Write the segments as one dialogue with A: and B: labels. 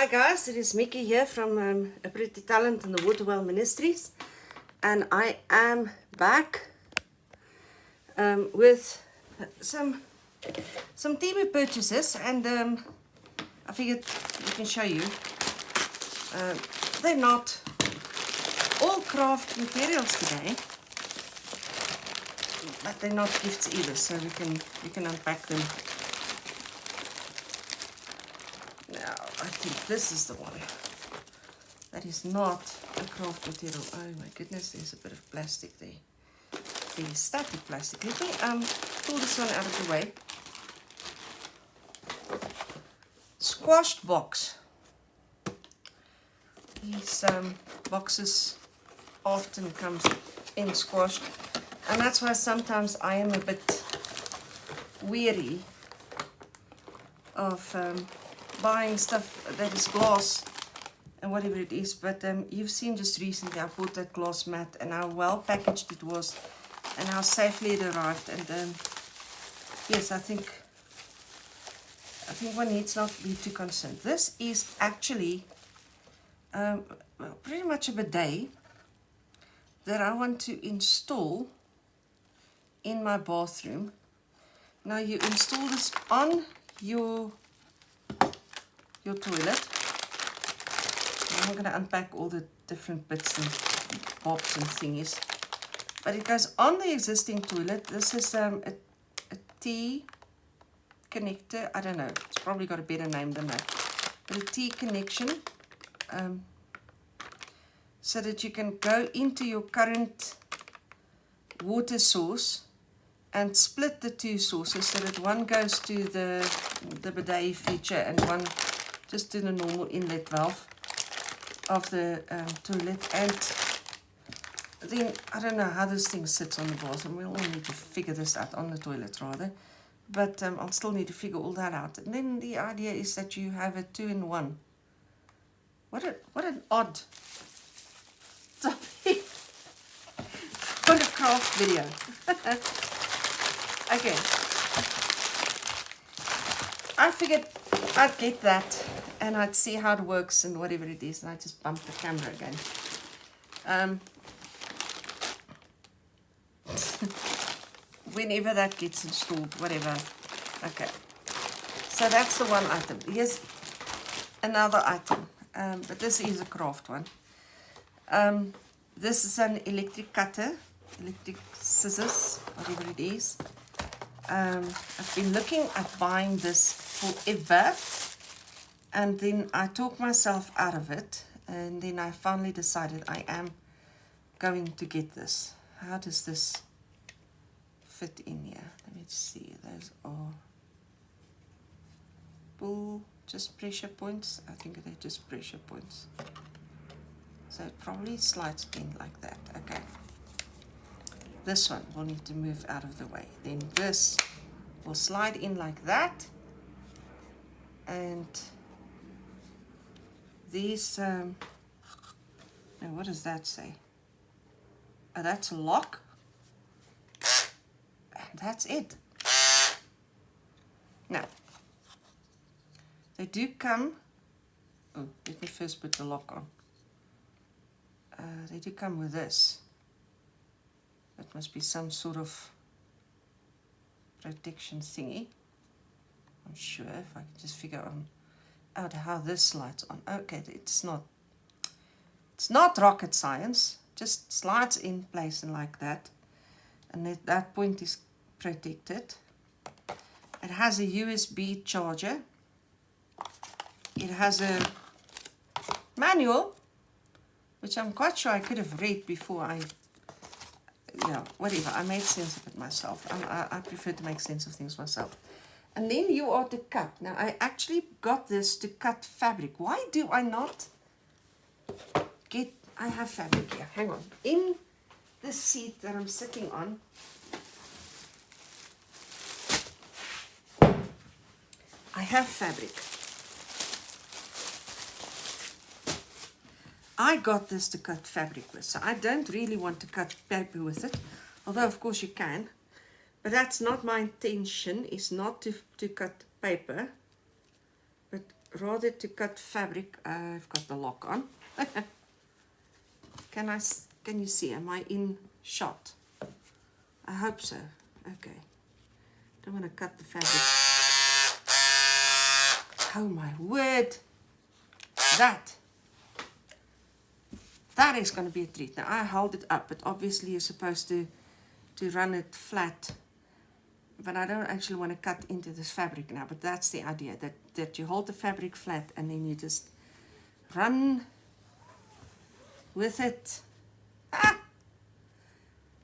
A: Hi guys, it is Mickey here from A Pretty Talent in the Waterwell Ministries, and I am back with some Temu purchases, and I figured I can show you. They're not all craft materials today, but they're not gifts either, so we can unpack them. Now, I think this is the one. That is not a craft material. Oh my goodness, there's a bit of plastic there. The static plastic. Let me pull this one out of the way. Squashed box. These boxes often comes in squashed, and that's why sometimes I am a bit weary of buying stuff that is glass and whatever it is. But you've seen just recently I bought that glass mat and how well packaged it was and how safely it arrived. And yes, I think one needs not to be too concerned. This is actually well, pretty much a bidet that I want to install in my bathroom. Now you install this on your toilet. I'm not going to unpack all the different bits and bobs and thingies, but it goes on the existing toilet. This is a T connector. I don't know, it's probably got a better name than that, but a T connection, so that you can go into your current water source and split the two sources, so that one goes to the bidet feature and one just to the normal inlet valve of the toilet. And then I don't know how this thing sits on the bathroom. We'll all need to figure this out, on the toilet rather, but I'll still need to figure all that out. And then the idea is that you have a 2-in-1. What an odd topic. What a craft video. Okay, I figured I'd get that and I'd see how it works and whatever it is, and I just bumped the camera again. Whenever that gets installed, whatever. Okay, so that's the one item. Here's another item, but this is a craft one. This is an electric cutter, electric scissors, whatever it is. I've been looking at buying this forever, and then I talked myself out of it, and then I finally decided I am going to get this. How does this fit in here? Let me see. Those are just pressure points. I think they're just pressure points. So it probably slides in like that. Okay. This one will need to move out of the way. Then this will slide in like that. And these, now what does that say? Oh, that's a lock. And that's it. Now, they do come, oh, let me first put the lock on. They do come with this. That must be some sort of protection thingy. I'm sure if I can just figure out how this slides on. Okay, it's not rocket science. Just slides in place and like that, and that point is protected. It has a USB charger. It has a manual, which I'm quite sure I could have read before I, yeah, whatever. I made sense of it myself. I prefer to make sense of things myself. And then you are to cut. Now, I actually got this to cut fabric. Why do I not get... I have fabric here. Hang on. In the seat that I'm sitting on, I have fabric. I got this to cut fabric with, so I don't really want to cut paper with it, although of course you can, but that's not my intention. Is not to cut paper, but rather to cut fabric. I've got the lock on. Can you see? Am I in shot? I hope so. Okay. Don't want to cut the fabric. Oh my word! That is going to be a treat. Now I held it up, but obviously you're supposed to run it flat. But I don't actually want to cut into this fabric now. But that's the idea, that you hold the fabric flat and then you just run with it. Ah!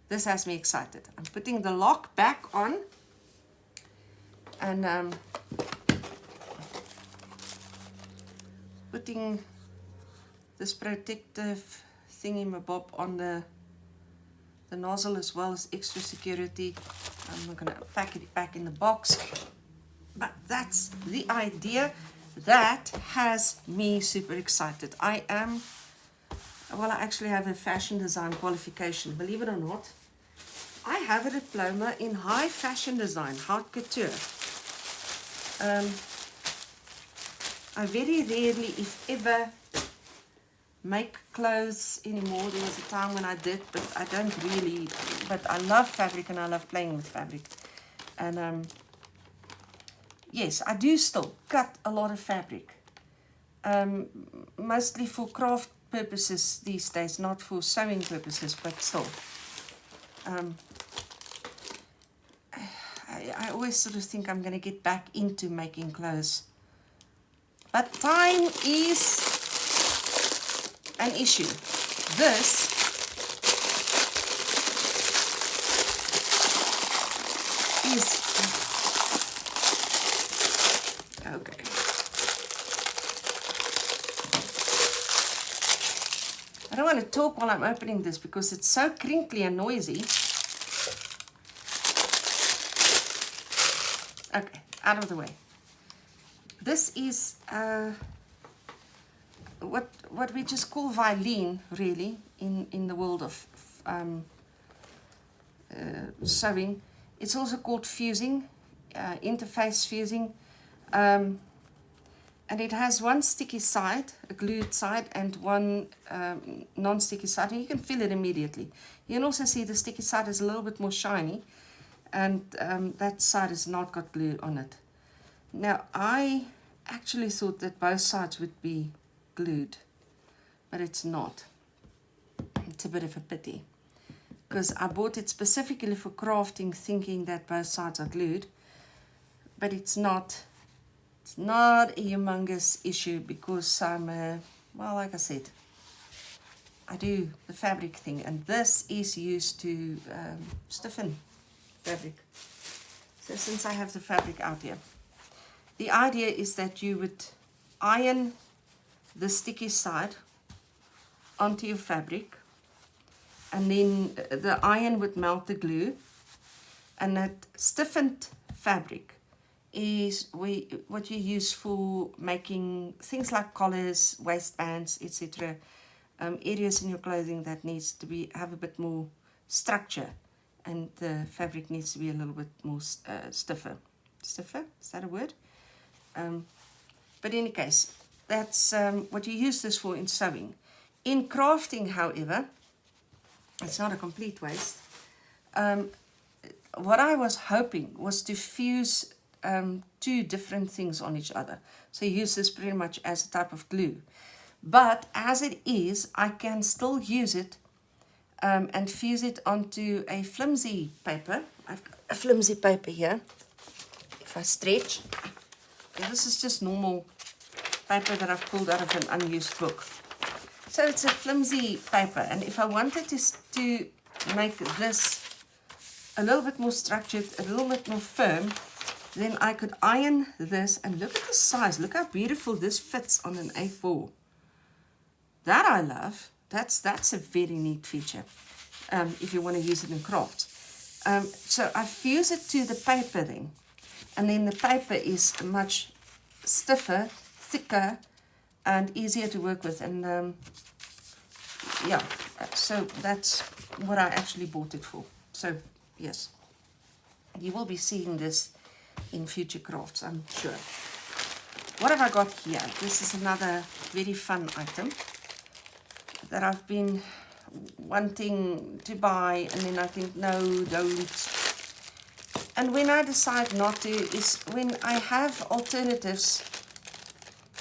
A: This has me excited. I'm putting the lock back on, and putting this protective thingy-mabob on the nozzle as well as extra security. I'm not going to pack it back in the box, but that's the idea. That has me super excited. I actually have a fashion design qualification, believe it or not. I have a diploma in high fashion design, haute couture. I very rarely, if ever, make clothes anymore. There was a time when I did, but I don't really. But I love fabric and I love playing with fabric. And yes, I do still cut a lot of fabric. Mostly for craft purposes these days, not for sewing purposes, but still. I always sort of think I'm going to get back into making clothes. But time is an issue. This is okay. I don't want to talk while I'm opening this because it's so crinkly and noisy. Okay, out of the way. This is what we just call violin, really, in the world of sewing. It's also called fusing, interface fusing, and it has one sticky side, a glued side, and one non-sticky side, and you can feel it immediately. You can also see the sticky side is a little bit more shiny, and that side has not got glue on it. Now, I actually thought that both sides would be glued, but it's not. It's a bit of a pity, because I bought it specifically for crafting, thinking that both sides are glued, but it's not. It's not a humongous issue because I'm, well, like I said, I do the fabric thing, and this is used to stiffen fabric. So since I have the fabric out here, the idea is that you would iron the sticky side onto your fabric, and then the iron would melt the glue, and that stiffened fabric is what you use for making things like collars, waistbands, etc. Areas in your clothing that needs to have a bit more structure, and the fabric needs to be a little bit more stiffer. Stiffer? Is that a word? But in any case, that's what you use this for in sewing. In crafting, however, it's not a complete waste. What I was hoping was to fuse two different things on each other. So you use this pretty much as a type of glue. But as it is, I can still use it and fuse it onto a flimsy paper. I've got a flimsy paper here. If I stretch, this is just normal paper that I've pulled out of an unused book. So it's a flimsy paper, and if I wanted to make this a little bit more structured, a little bit more firm, then I could iron this, and look at the size. Look how beautiful this fits on an A4. That I love. That's a very neat feature if you want to use it in crafts. So I fuse it to the paper then, and then the paper is much stiffer, thicker, and easier to work with. And yeah, so that's what I actually bought it for. So yes, you will be seeing this in future crafts, I'm sure. what have I got here? This is another very fun item that I've been wanting to buy, and then I think, no, don't. And when I decide not to is when I have alternatives,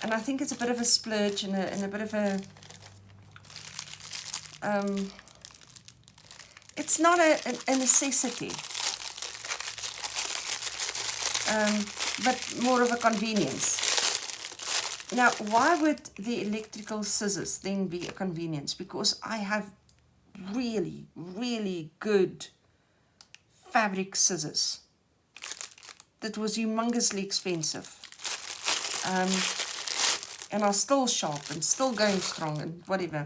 A: and I think it's a bit of a splurge and a bit of a, it's not a necessity, but more of a convenience. Now, why would the electrical scissors then be a convenience? Because I have really, really good fabric scissors that was humongously expensive, and are still sharp and still going strong and whatever,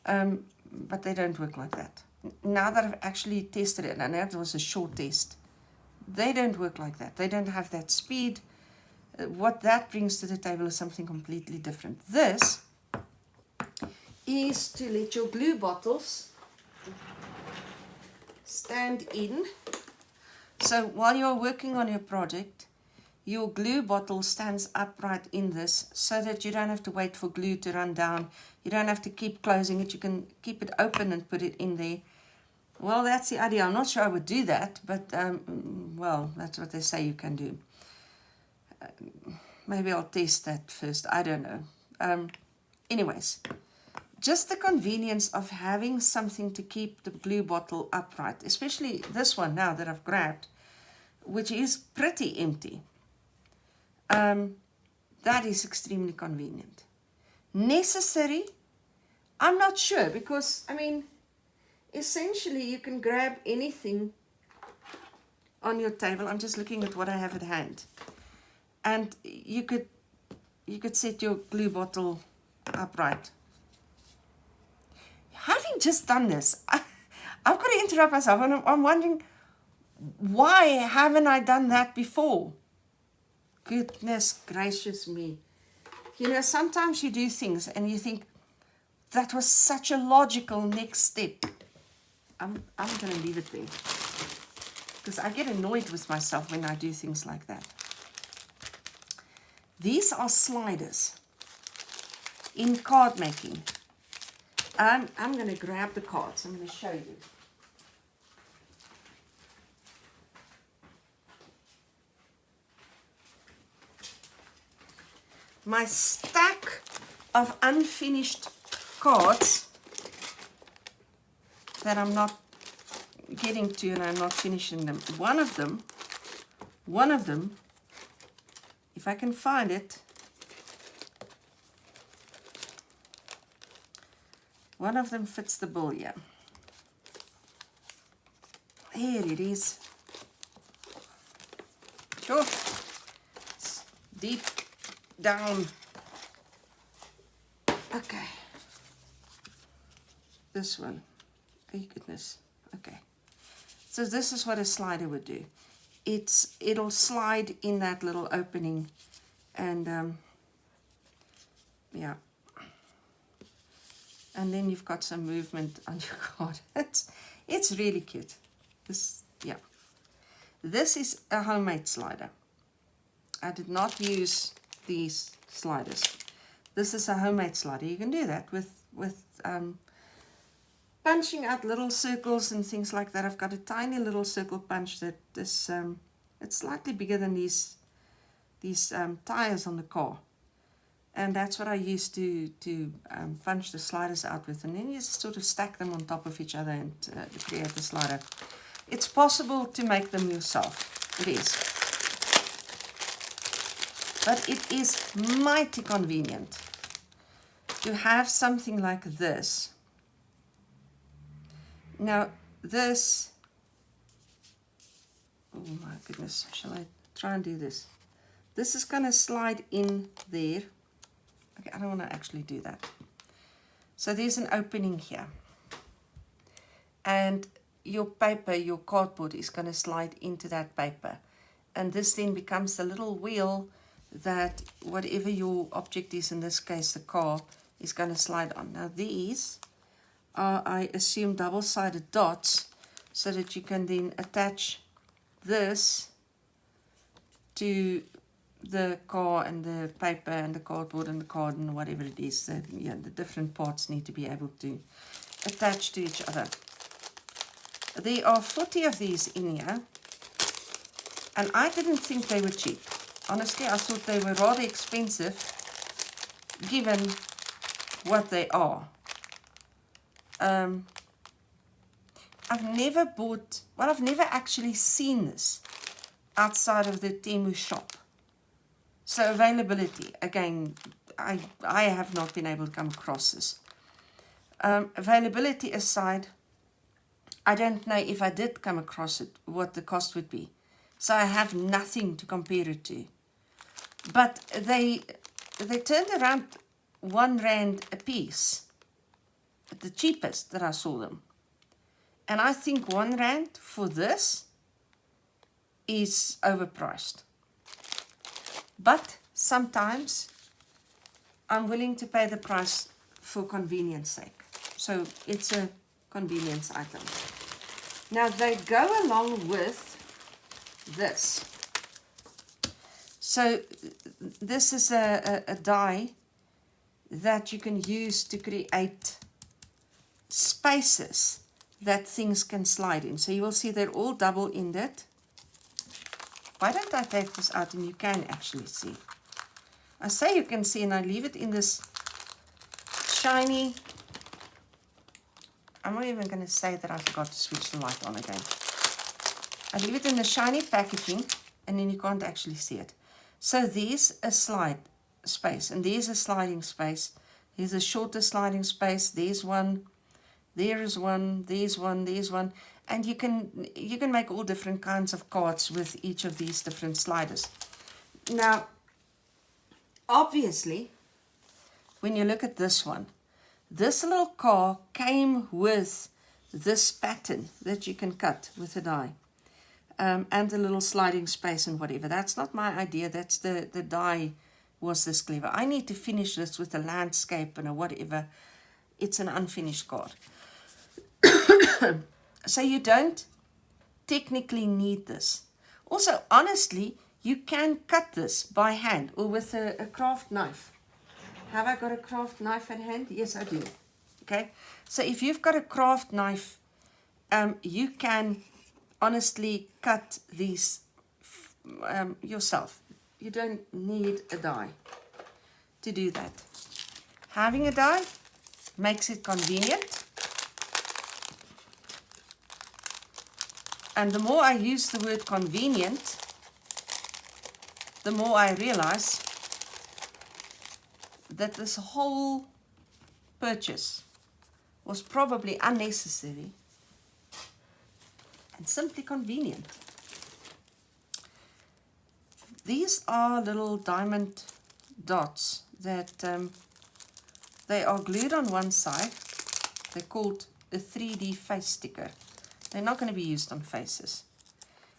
A: but they don't work like that. Now that I've actually tested it, and that was a short test, they don't work like that. They don't have that speed. What that brings to the table is something completely different. This is to let your glue bottles stand in. So while you're working on your project, your glue bottle stands upright in this so that you don't have to wait for glue to run down. You don't have to keep closing it. You can keep it open and put it in there. Well, that's the idea. I'm not sure I would do that, but well, that's what they say you can do. Maybe I'll test that first. I don't know. Anyways, just the convenience of having something to keep the glue bottle upright, especially this one now that I've grabbed, which is pretty empty. That is extremely convenient. Necessary? I'm not sure, because, I mean, essentially you can grab anything on your table. I'm just looking at what I have at hand. And you could set your glue bottle upright. Having just done this, I've got to interrupt myself, and I'm wondering, why haven't I done that before? Goodness gracious me. You know, sometimes you do things and you think, that was such a logical next step. I'm going to leave it there, because I get annoyed with myself when I do things like that. These are sliders in card making. I'm going to grab the cards. I'm going to show you. My stack of unfinished cards that I'm not getting to, and I'm not finishing them. One of them, if I can find it, one of them fits the bill here. Here it is. Sure. It's deep down. Okay. This one. Oh goodness. Okay. So this is what a slider would do. It'll slide in that little opening, and yeah. And then you've got some movement on your card. It's really cute. This is a homemade slider. I did not use these sliders. This is a homemade slider. You can do that with punching out little circles and things like that. I've got a tiny little circle punch that is it's slightly bigger than these tires on the car. And that's what I used to punch the sliders out with. And then you just sort of stack them on top of each other and create the slider. It's possible to make them yourself. It is. But it is mighty convenient to have something like this. Now, this... Oh my goodness. Shall I try and do this? This is going to slide in there. Okay, I don't want to actually do that. So there's an opening here. And your paper, your cardboard is going to slide into that paper. And this then becomes the little wheel that whatever your object is, in this case the car, is going to slide on. Now these are, I assume, double-sided dots, so that you can then attach this to the car and the paper and the cardboard and the card and whatever it is. Yeah, the different parts need to be able to attach to each other. There are 40 of these in here, and I didn't think they were cheap. Honestly, I thought they were rather expensive given what they are. I've never bought, well, I've never actually seen this outside of the Temu shop. So availability, again, I have not been able to come across this. Availability aside, I don't know if I did come across it, what the cost would be. So I have nothing to compare it to. But they turned around R1 a piece, at the cheapest that I saw them. And I think R1 for this is overpriced. But sometimes I'm willing to pay the price for convenience sake. So it's a convenience item. Now they go along with this. So this is a die that you can use to create spaces that things can slide in. So you will see they're all double-ended. Why don't I take this out and you can actually see? I say you can see, and I leave it in this shiny, I'm not even going to say that I forgot to switch the light on again. I leave it in the shiny packaging, and then you can't actually see it. So there's a slide space, and there's a sliding space. There's a shorter sliding space. There's one. There is one. There's one. There's one. And you can make all different kinds of cards with each of these different sliders. Now, obviously, when you look at this one, this little car came with this pattern that you can cut with a die. And the little sliding space and whatever. That's not my idea. That's the die was this clever. I need to finish this with a landscape and a whatever. It's an unfinished card. So you don't technically need this. Also, honestly, you can cut this by hand or with a craft knife. Have I got a craft knife at hand? Yes, I do. Okay. So if you've got a craft knife, you can honestly cut these yourself. You don't need a die to do that. Having a die makes it convenient. And the more I use the word convenient, the more I realize that this whole purchase was probably unnecessary and simply convenient. These are little diamond dots that they are glued on one side. They're called a 3D face sticker. They're not going to be used on faces.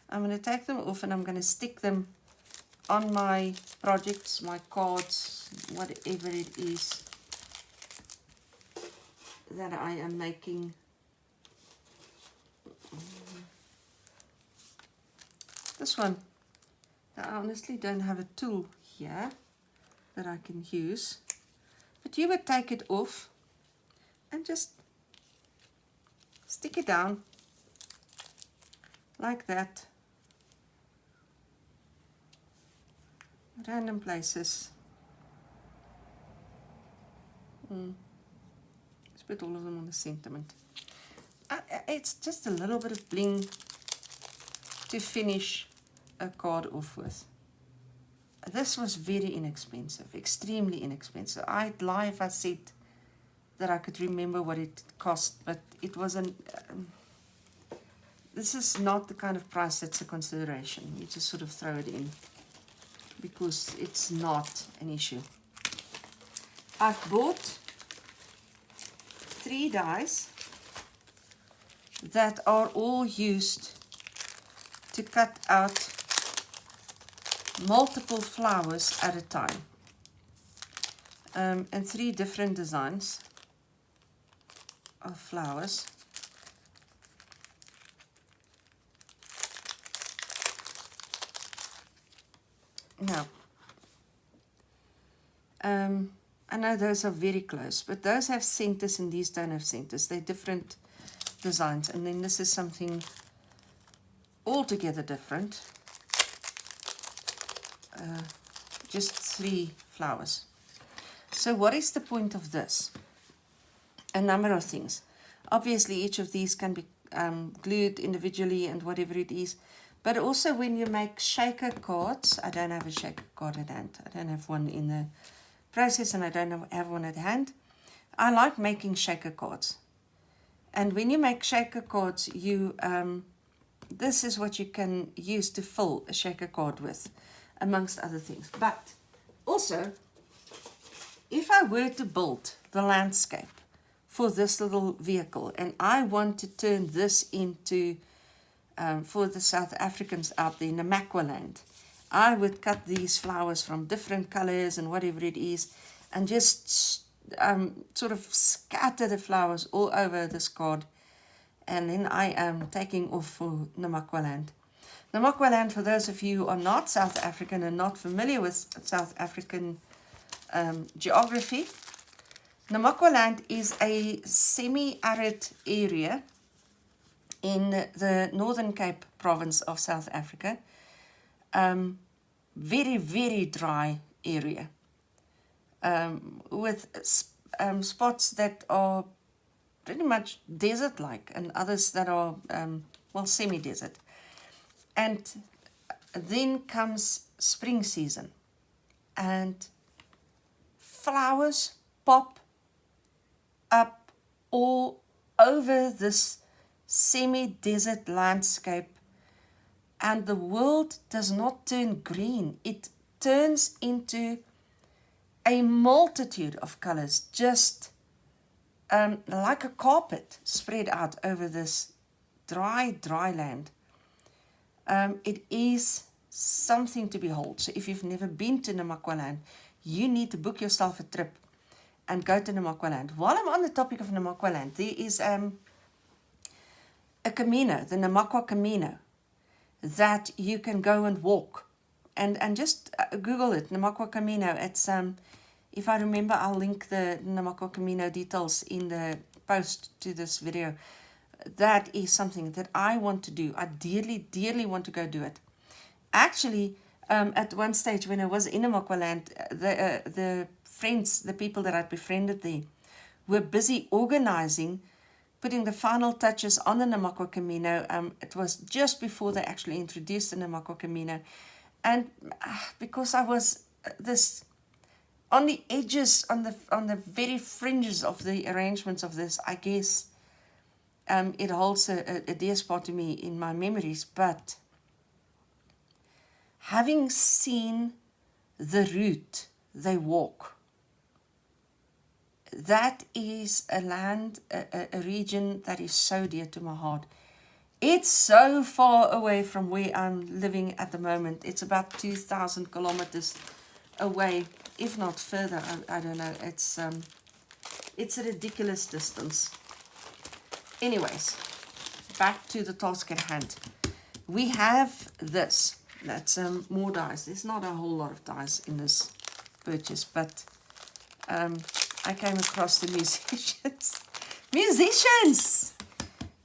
A: I'm going to take them off and I'm going to stick them on my projects, my cards, whatever it is that I am making. This one, I honestly don't have a tool here that I can use, but you would take it off and just stick it down like that, random places. Let's put all of them on the sentiment. It's just a little bit of bling to finish a card off with. This was very inexpensive, extremely inexpensive. I'd lie if I said that I could remember what it cost, but it wasn't. This is not the kind of price that's a consideration. You just sort of throw it in because it's not an issue. I've bought 3 dies that are all used to cut out multiple flowers at a time, and 3 different designs of flowers. Now, I know those are very close, but those have centers and these don't have centers. They're different designs. And then this is something altogether different. Just 3 flowers. So what is the point of this? A number of things. Obviously, each of these can be glued individually and whatever it is. But also when you make shaker cards, I don't have a shaker card at hand. I don't have one in the process and I don't have one at hand. I like making shaker cards. And when you make shaker cards, you this is what you can use to fill a shaker card with, amongst other things. But also, if I were to build the landscape for this little vehicle and I want to turn this into, for the South Africans out there, Namaqualand, I would cut these flowers from different colors and whatever it is and just sort of scatter the flowers all over this card. And then I am taking off for Namaqualand. Namaqualand, for those of you who are not South African and not familiar with South African geography, Namaqualand is a semi-arid area in the Northern Cape province of South Africa. Very, very dry area with spots that are pretty much desert-like and others that are, well, semi-desert. And then comes spring season and flowers pop up all over this semi-desert landscape, and the world does not turn green. It turns into a multitude of colors, just like a carpet spread out over this dry land. It is something to behold. So if you've never been to Namaqualand, you need to book yourself a trip and go to Namaqualand. While I'm on the topic of Namaqualand, there is a Camino, the Namakwa Camino, that you can go and walk. And just Google it, Namakwa Camino. It's, if I remember, I'll link the Namakwa Camino details in the post to this video. That is something that I want to do. I dearly, dearly want to go do it. Actually, at one stage when I was in Namaqualand, the friends, the people that I befriended there, were busy organizing, putting the final touches on the Namakwa Camino. It was just before they actually introduced the Namakwa Camino. And because I was on the edges, on the very fringes of the arrangements of this, I guess it holds a dear spot to me in my memories. But having seen the route they walk, that is a land, a region that is so dear to my heart. It's so far away from where I'm living at the moment. It's about 2,000 kilometers away, if not further. I don't know. It's a ridiculous distance. Anyways, back to the task at hand. We have this. That's more dies. There's not a whole lot of dies in this purchase, but I came across the musicians,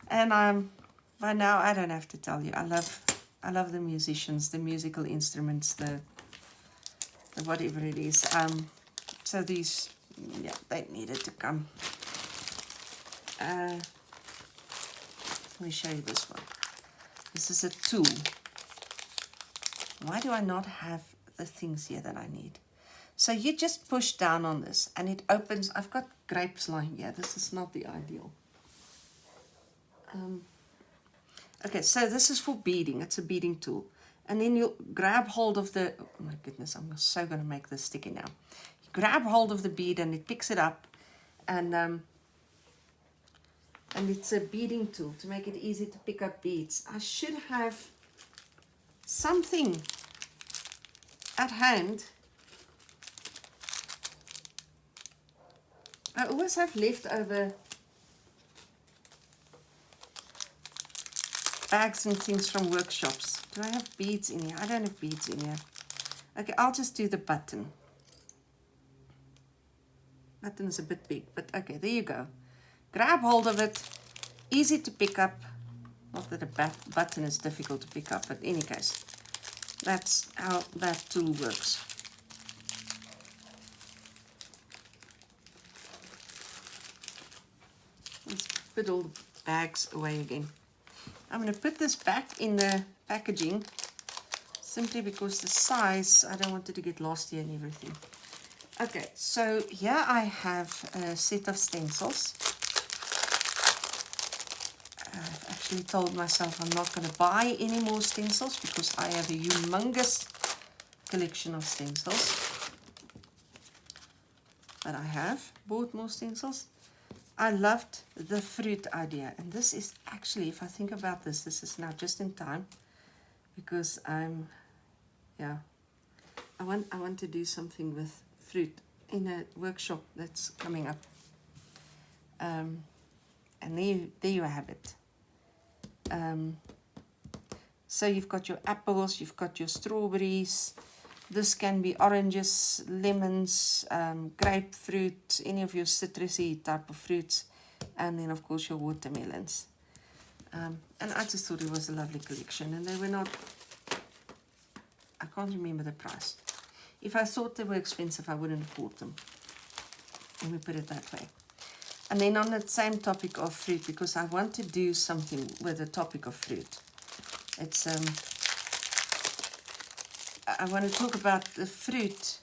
A: and by now I don't have to tell you. I love the musicians, the musical instruments, the whatever it is. So these, yeah, they needed to come. Let me show you this one. This is a tool. Why do I not have the things here that I need? So you just push down on this and it opens. I've got grapes lying here. This is not the ideal. Okay, so this is for beading. It's a beading tool. And then you'll grab hold of the, oh my goodness, I'm so going to make this sticky now. You grab hold of the bead and it picks it up. And it's a beading tool to make it easy to pick up beads. I should have something at hand. I always have leftover bags and things from workshops. Do I have beads in here? I don't have beads in here. Okay, I'll just do the button. button is a bit big, but okay, there you go. Grab hold of it, easy to pick up. Not that a button is difficult to pick up, but in any case, that's how that tool works. Let's put all the bags away again. I'm going to put this back in the packaging simply because the size, I don't want it to get lost here and everything. Okay, so here I have a set of stencils. I've actually told myself I'm not going to buy any more stencils because I have a humongous collection of stencils. But I have bought more stencils. I loved the fruit idea, and this is actually, if I think about this, this is now just in time because I want to do something with fruit in a workshop that's coming up. And there you have it. So you've got your apples, you've got your strawberries. This can be oranges, lemons, grapefruit, any of your citrusy type of fruits, and then of course your watermelons. And I just thought it was a lovely collection, and they were not, I can't remember the price. If I thought they were expensive, I wouldn't have bought them. Let me put it that way. And then on that same topic of fruit, because I want to do something with the topic of fruit. It's I want to talk about the fruit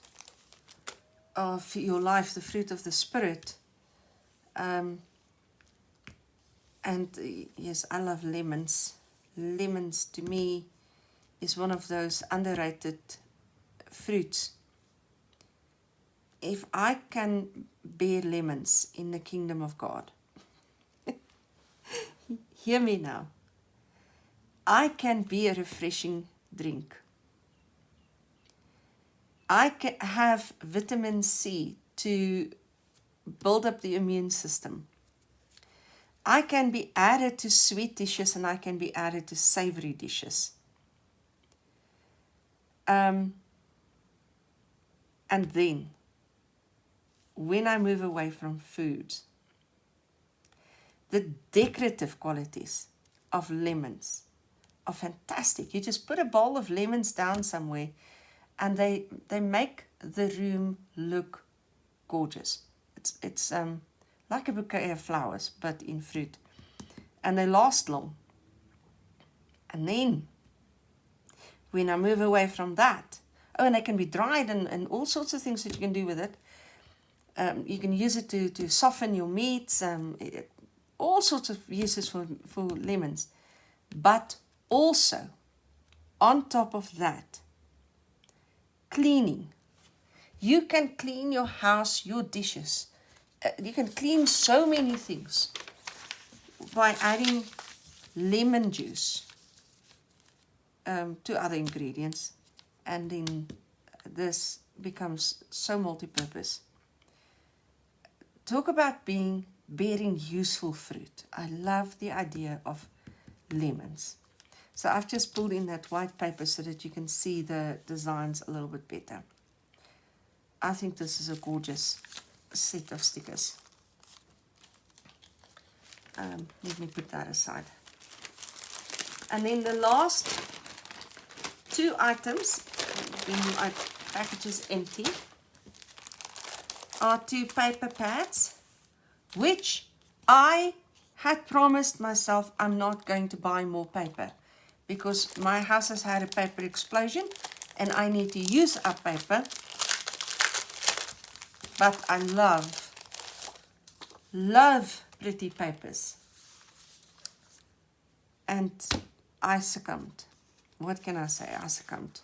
A: of your life, the fruit of the Spirit. And yes, I love lemons. Lemons to me is one of those underrated fruits. If I can bear lemons in the kingdom of God, hear me now, I can be a refreshing drink. I can have vitamin C to build up the immune system. I can be added to sweet dishes and I can be added to savory dishes. And then, when I move away from food, the decorative qualities of lemons are fantastic. You just put a bowl of lemons down somewhere and they make the room look gorgeous. It's like a bouquet of flowers, but in fruit. And they last long. And then, when I move away from that, and they can be dried and all sorts of things that you can do with it. You can use it to soften your meats, all sorts of uses for lemons. But also, on top of that, cleaning. You can clean your house, your dishes. You can clean so many things by adding lemon juice to other ingredients. And then this becomes so multi-purpose. Talk about bearing useful fruit. I love the idea of lemons. So I've just pulled in that white paper so that you can see the designs a little bit better. I think this is a gorgeous set of stickers. Let me put that aside. And then the last two items, when my package is empty, are two paper pads, which I had promised myself I'm not going to buy more paper because my house has had a paper explosion and I need to use up paper. But I love pretty papers. And I succumbed. What can I say? I succumbed.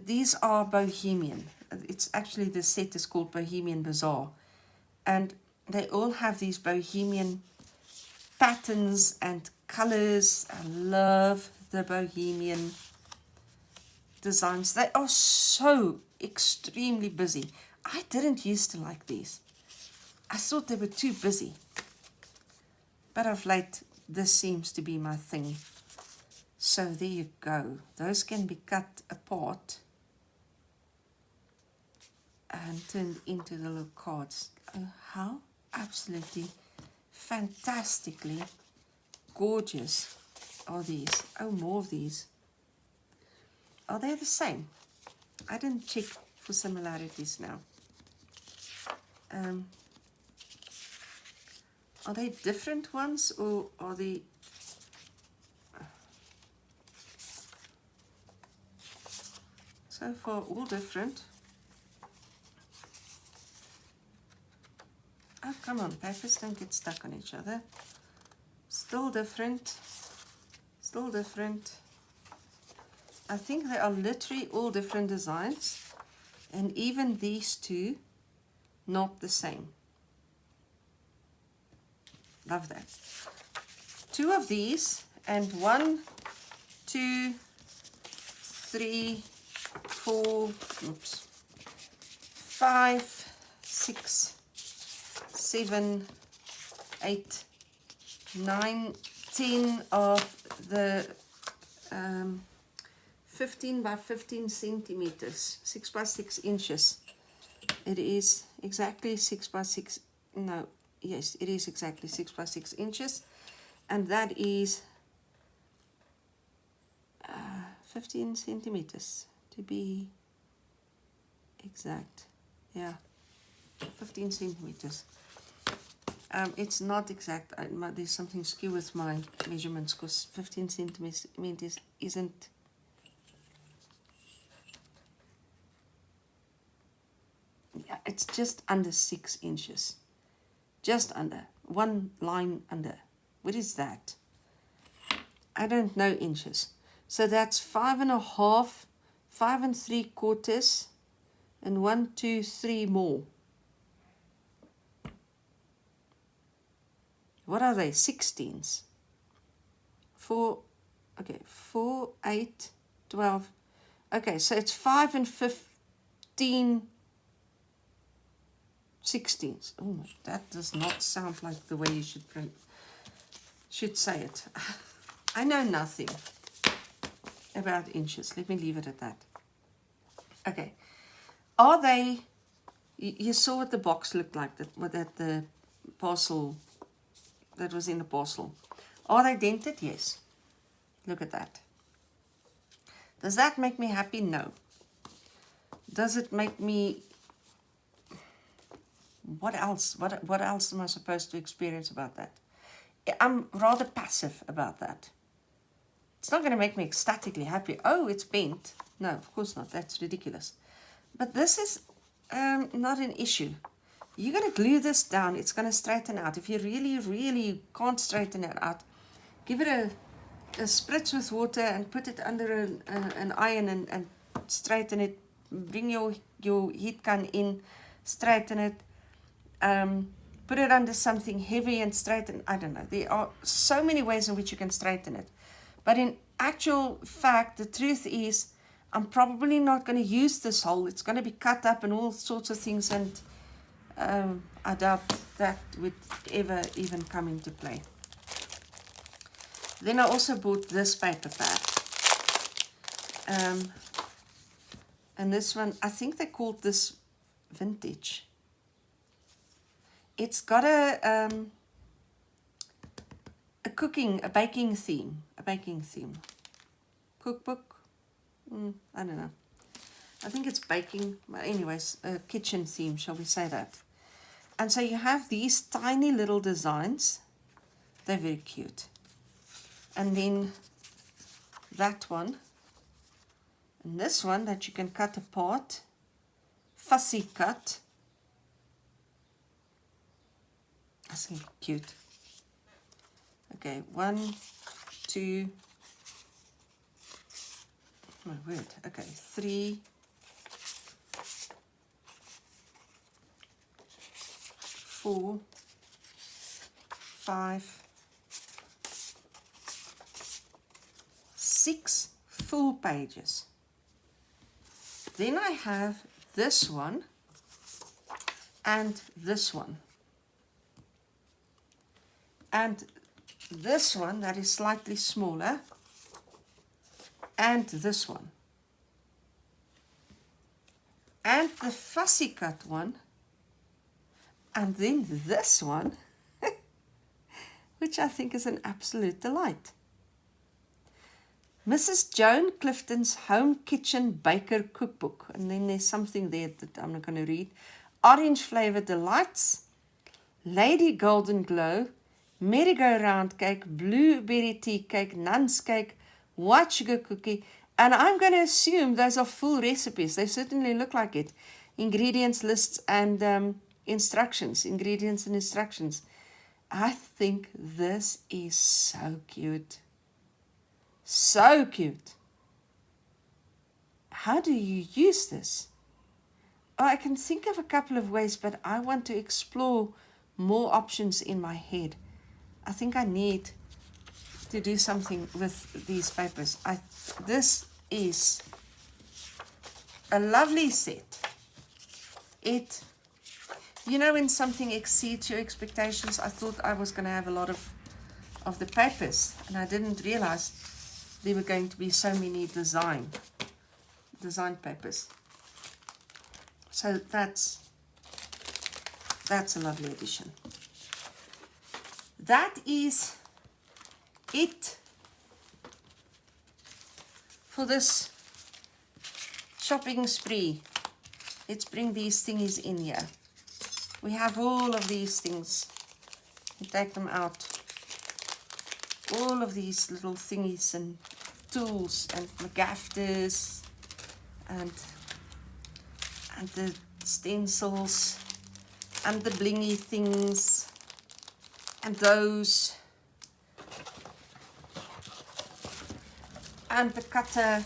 A: These are Bohemian. It's actually, the set is called Bohemian Bazaar. And they all have these Bohemian patterns and colors. I love the Bohemian designs. They are so extremely busy. I didn't used to like these. I thought they were too busy. But of late, this seems to be my thing. So there you go. Those can be cut apart. and turned into the little cards. Oh, how absolutely fantastically gorgeous are these. Oh, more of these. Are they the same? I didn't check for similarities now. Are they different ones, or are they... So far, all different. Oh, come on, papers don't get stuck on each other. Still different. Still different. I think they are literally all different designs. And even these two, not the same. Love that. Two of these, and 1, 2, 3, 4, oops, 5, 6, 7, 8, 9, 10 of the 15 by 15 centimeters, 6 by 6 inches. It is exactly 6 by 6, no, yes, it is exactly 6 by 6 inches, and that is 15 centimeters to be exact. Yeah, 15 centimeters. It's not exact. There's something skew with my measurements, because 15 centimeters isn't... Yeah, it's just under 6 inches. Just under. One line under. What is that? I don't know inches. So that's 5.5, 5 3/4, and 1, 2, 3 more. What are they? 16s. 4, okay, 4, 8, 12. Okay, so it's 5 and 15 16s. Oh, that does not sound like the way you should say it. I know nothing about inches. Let me leave it at that. Okay. Are they... You saw what the box looked like, that the parcel... that was in the parcel. Are they dented? Yes. Look at that. Does that make me happy? No. Does it make me... What else? What else am I supposed to experience about that? I'm rather passive about that. It's not going to make me ecstatically happy. Oh, it's bent. No, of course not. That's ridiculous. But this is not an issue. You're going to glue this down. It's going to straighten out. If you really, really can't straighten it out, give it a spritz with water and put it under an iron and straighten it. Bring your heat gun in, straighten it. Put it under something heavy and straighten. I don't know. There are so many ways in which you can straighten it. But in actual fact, the truth is, I'm probably not going to use this hole. It's going to be cut up and all sorts of things, and I doubt that would ever even come into play. Then I also bought this paper pad. And this one, I think they called this vintage. It's got a baking theme. Cookbook? I don't know. I think it's baking. But anyways, a kitchen theme, shall we say that. And so you have these tiny little designs. They're very cute. And then that one. And this one that you can cut apart. Fussy cut. That's cute. Okay, 1, 2, my word. Okay, 3, 4, 5, 6 full pages. Then I have this one and this one. And this one that is slightly smaller, and this one. and the fussy cut one, and then this one, which I think is an absolute delight. Mrs. Joan Clifton's Home Kitchen Baker Cookbook. And then there's something there that I'm not going to read. Orange Flavor Delights, Lady Golden Glow, Merry-Go-Round Cake, Blueberry Tea Cake, Nun's Cake, White Sugar Cookie. And I'm going to assume those are full recipes. They certainly look like it. Ingredients lists and instructions. Ingredients and instructions. I think this is so cute. So cute. How do you use this? Oh, I can think of a couple of ways, but I want to explore more options in my head. I think I need to do something with these papers. This is a lovely set. It, you know, when something exceeds your expectations, I thought I was going to have a lot of the papers, and I didn't realize there were going to be so many design papers. So that's a lovely addition. That is it for this shopping spree. Let's bring these thingies in here. We have all of these things. We take them out. All of these little thingies and tools and McGafters and the stencils and the blingy things and those and the cutter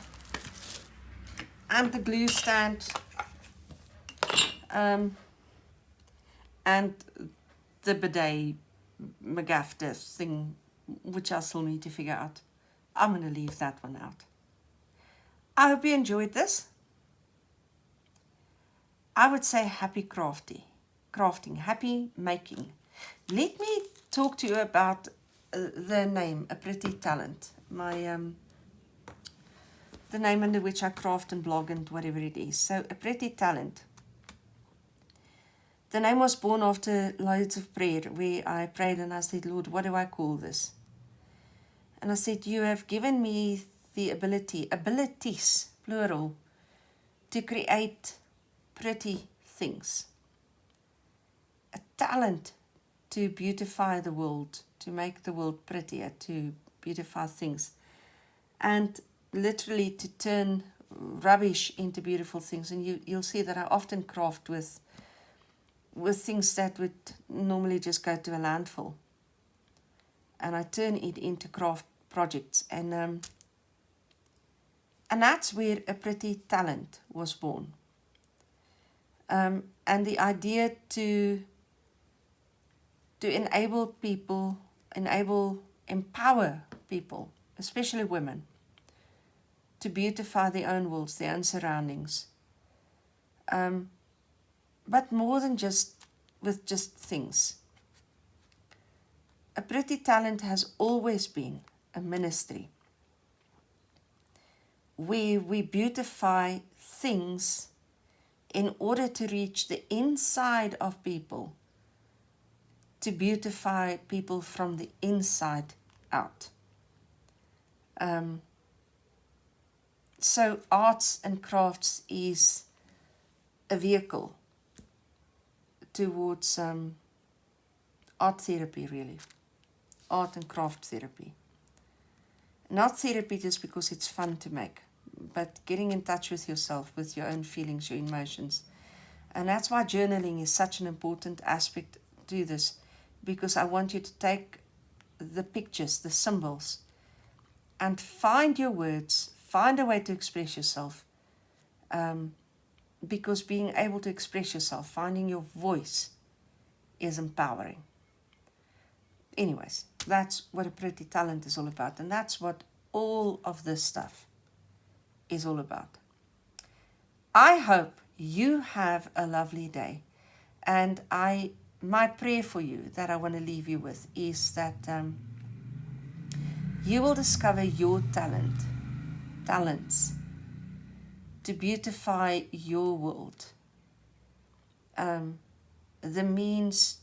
A: and the glue stand and the bidet McGafter thing, which I still need to figure out. I'm going to leave that one out. I hope you enjoyed this. I would say happy crafting, happy making. Let me talk to you about the name, A Pretty Talent. The name under which I craft and blog and whatever it is. So, A Pretty Talent. The name was born after loads of prayer, where I prayed and I said, Lord, what do I call this? And I said, you have given me the abilities, plural, to create pretty things. A talent to beautify the world, to make the world prettier, to beautify things. And literally to turn rubbish into beautiful things. And you'll see that I often craft with things that would normally just go to a landfill. And I turn it into craft projects. And that's where A Pretty Talent was born. And the idea to enable people, empower people, especially women, to beautify their own worlds, their own surroundings. But more than just things. A Pretty Talent has always been a ministry where we beautify things in order to reach the inside of people, to beautify people from the inside out. So arts and crafts is a vehicle towards art therapy, really. Art and craft therapy. Not therapy just because it's fun to make, but getting in touch with yourself, with your own feelings, your emotions. And that's why journaling is such an important aspect to this, because I want you to take the pictures, the symbols, and find your words, find a way to express yourself. Because being able to express yourself, finding your voice, is empowering. Anyways, that's what A Pretty Talent is all about. And that's what all of this stuff is all about. I hope you have a lovely day. And my prayer for you that I want to leave you with is that you will discover your talents. to beautify your world. The means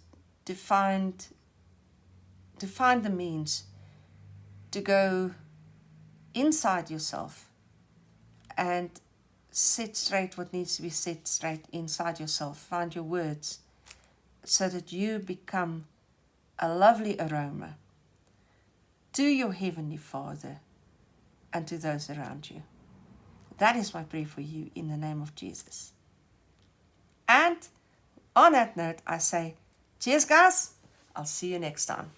A: to find the means to go inside yourself and set straight what needs to be set straight inside yourself. Find your words so that you become a lovely aroma to your Heavenly Father and to those around you. That is my prayer for you in the name of Jesus. And on that note, I say, cheers guys, I'll see you next time.